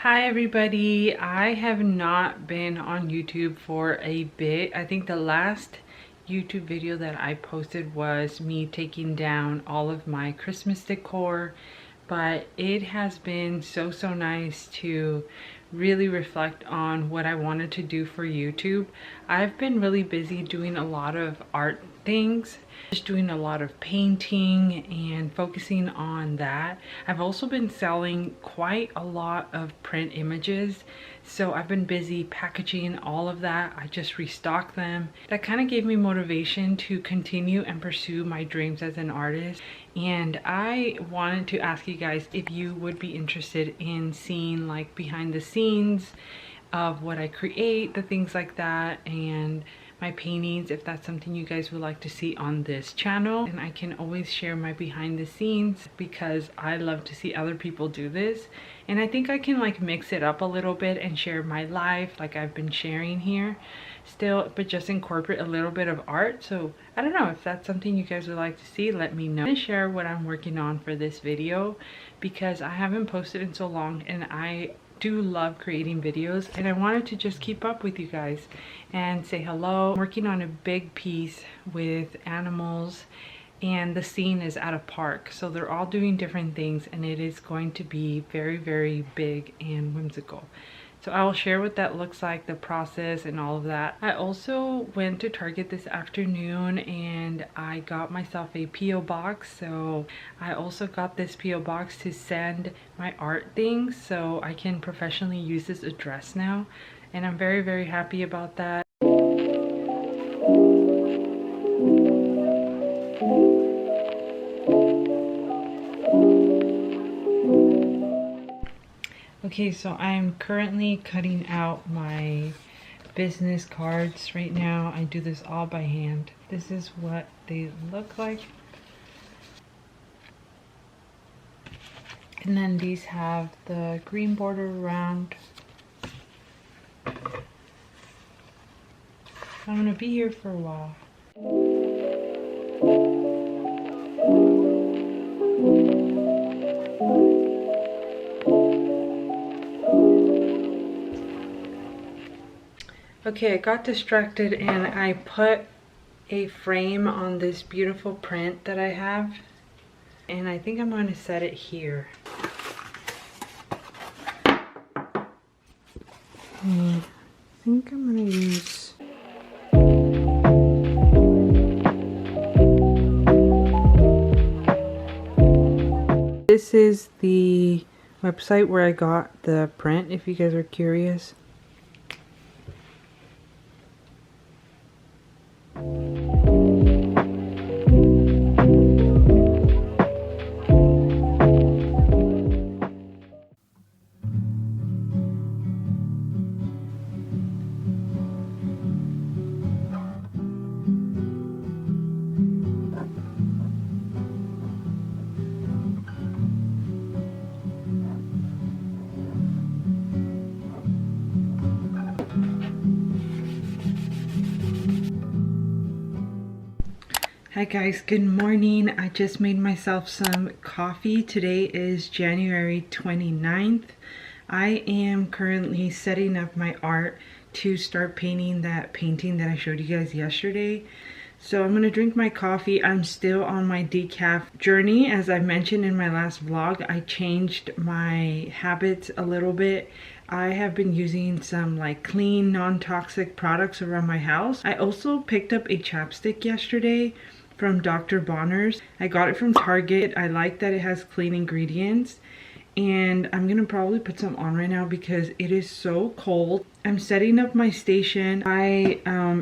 Hi everybody, I have not been on YouTube for a bit. I think the last YouTube video that I posted was me taking down all of my Christmas decor, but it has been so nice to really reflect on what I wanted to do for YouTube. I've been really busy doing a lot of art things, just doing a lot of painting and focusing on that. I've also been selling quite a lot of print images, so I've been busy packaging all of that. I just restocked them. That kind of gave me motivation to continue and pursue my dreams as an artist. And I wanted to ask you guys if you would be interested in seeing like behind the scenes of what I create, the things like that, and my paintings, if that's something you guys would like to see on this channel. And I can always share my behind the scenes because I love to see other people do this. And I think I can like mix it up a little bit and share my life like I've been sharing here still, but just incorporate a little bit of art. So I don't know if that's something you guys would like to see, let me know. I'm gonna share what I'm working on for this video because I haven't posted in so long and I do love creating videos and I wanted to just keep up with you guys and say hello. I'm working on a big piece with animals and the scene is at a park, so they're all doing different things and it is going to be very big and whimsical. So I will share what that looks like, the process and all of that. I also went to Target this afternoon and I got myself a P.O. box. So I also got this P.O. box to send my art things so I can professionally use this address now. And I'm very happy about that. Okay, so I'm currently cutting out my business cards right now. I do this all by hand. This is what they look like. And then these have the green border around. I'm gonna be here for a while. Okay, I got distracted and I put a frame on this beautiful print that I have. And I think I'm going to set it here. I think I'm going to use... This is the website where I got the print, if you guys are curious. Hi guys, good morning. I just made myself some coffee. Today is January 29th. I am currently setting up my art to start painting that painting that I showed you guys yesterday. So I'm gonna drink my coffee. I'm still on my decaf journey. As I mentioned in my last vlog, I changed my habits a little bit. I have been using some like clean, non-toxic products around my house. I also picked up a chapstick yesterday from Dr. Bonner's. I got it from Target. I like that it has clean ingredients and I'm gonna probably put some on right now because it is so cold. I'm setting up my station. I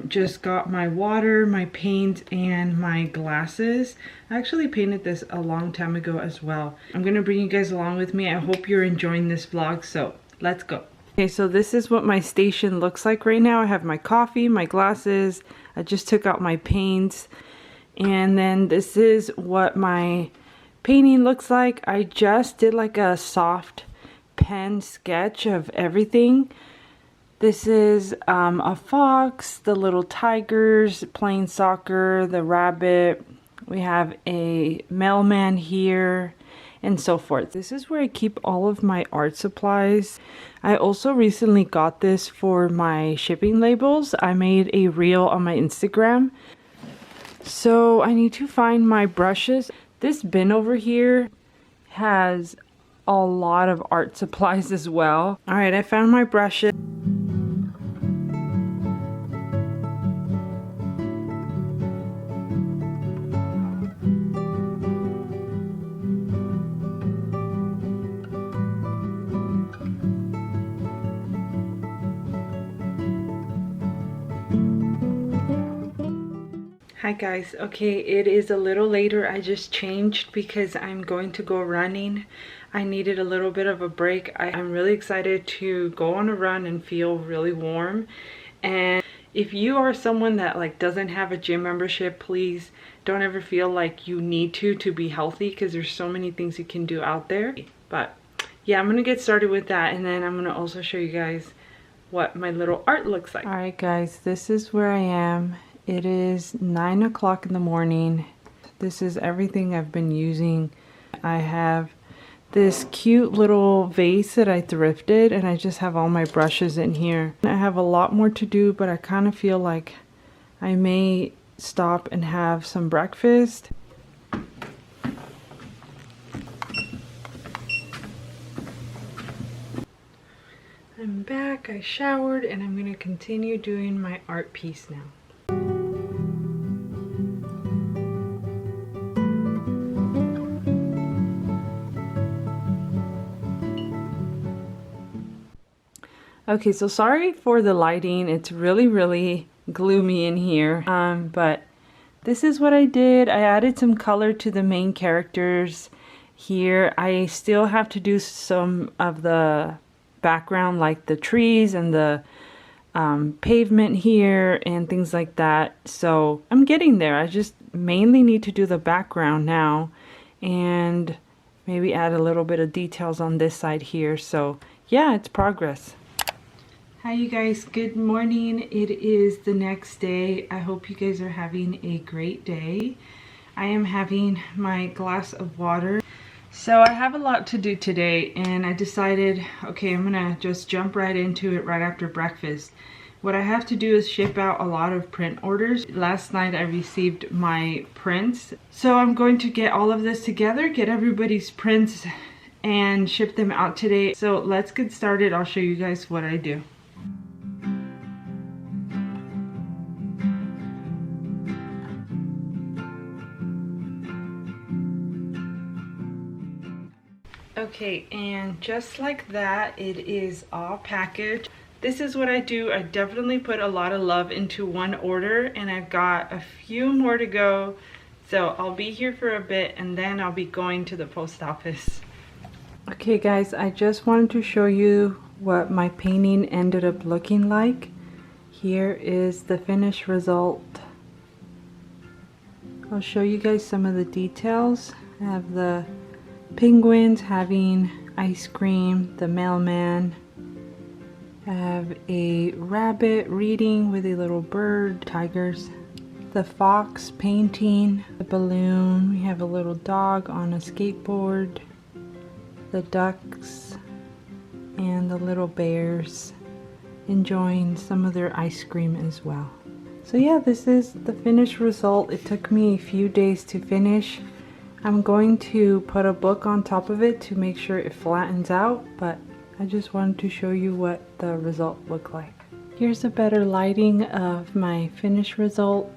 just got my water, my paint, and my glasses. I actually painted this a long time ago as well. I'm gonna bring you guys along with me. I hope you're enjoying this vlog, so let's go. Okay, so this is what my station looks like right now. I have my coffee, my glasses. I just took out my paints. And then this is what my painting looks like. I just did like a soft pen sketch of everything. This is a fox, the little tigers playing soccer, the rabbit. We have a mailman here, and so forth. This is where I keep all of my art supplies. I also recently got this for my shipping labels. I made a reel on my Instagram. So I need to find my brushes. This bin over here has a lot of art supplies as well. All right, I found my brushes. Hi guys, okay, it is a little later. I just changed because I'm going to go running. I needed a little bit of a break. I'm really excited to go on a run and feel really warm. And if you are someone that like doesn't have a gym membership, please don't ever feel like you need to be healthy, because there's so many things you can do out there. But yeah, I'm gonna get started with that, and then I'm gonna also show you guys what my little art looks like. All right guys, this is where I am. It is 9 o'clock in the morning. This is everything I've been using. I have this cute little vase that I thrifted, and I just have all my brushes in here. I have a lot more to do, but I kind of feel like I may stop and have some breakfast. I'm back, I showered, and I'm gonna continue doing my art piece now. Okay, so sorry for the lighting. It's really gloomy in here. But this is what I did. I added some color to the main characters here. I still have to do some of the background, like the trees and the pavement here and things like that. So I'm getting there. I just mainly need to do the background now and maybe add a little bit of details on this side here. So yeah, it's progress. Hi you guys, good morning. It is the next day. I hope you guys are having a great day. I am having my glass of water. So I have a lot to do today, and I decided, okay, I'm gonna just jump right into it right after breakfast. What I have to do is ship out a lot of print orders. Last night I received my prints. So I'm going to get all of this together, get everybody's prints, and ship them out today. So let's get started. I'll show you guys what I do. Okay, and just like that, it is all packaged. This is what I do. I definitely put a lot of love into one order, and I've got a few more to go. So I'll be here for a bit, and then I'll be going to the post office. Okay guys, I just wanted to show you what my painting ended up looking like. Here is the finished result. I'll show you guys some of the details. I have the penguins having ice cream, the mailman. I have a rabbit reading with a little bird, tigers. The fox painting, the balloon. We have a little dog on a skateboard. The ducks and the little bears enjoying some of their ice cream as well. So yeah, this is the finished result. It took me a few days to finish. I'm going to put a book on top of it to make sure it flattens out, but I just wanted to show you what the result looked like. Here's a better lighting of my finished result.